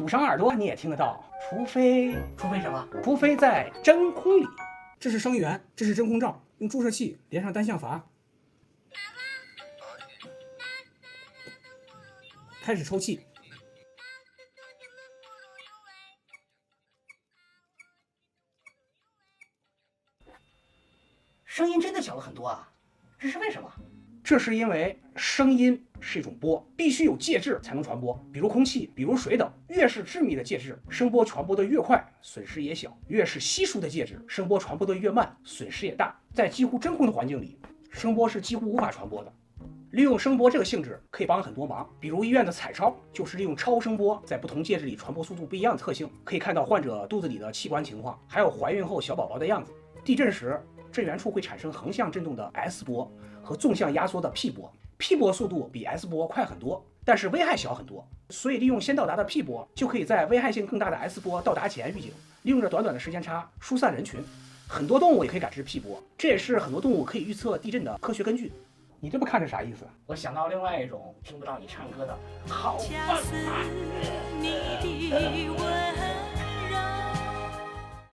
堵上耳朵你也听得到，除非什么？除非在真空里。这是声源，这是真空罩，用注射器连上单向阀，开始抽气。声音真的小了很多啊，这是为什么？这是因为声音是一种波，必须有介质才能传播，比如空气，比如水等。越是致密的介质，声波传播的越快，损失也小；越是稀疏的介质，声波传播的越慢，损失也大。在几乎真空的环境里，声波是几乎无法传播的。利用声波这个性质可以帮很多忙，比如医院的彩超就是利用超声波在不同介质里传播速度不一样的特性，可以看到患者肚子里的器官情况，还有怀孕后小宝宝的样子。地震时，震源处会产生横向振动的 S 波和纵向压缩的 P 波，P 波速度比 S 波快很多，但是危害小很多，所以利用先到达的 P 波，就可以在危害性更大的 S 波到达前预警，利用着短短的时间差疏散人群。很多动物也可以感知 P 波，这也是很多动物可以预测地震的科学根据。你这么看着啥意思？我想到另外一种听不到你唱歌的好恰似你的吻。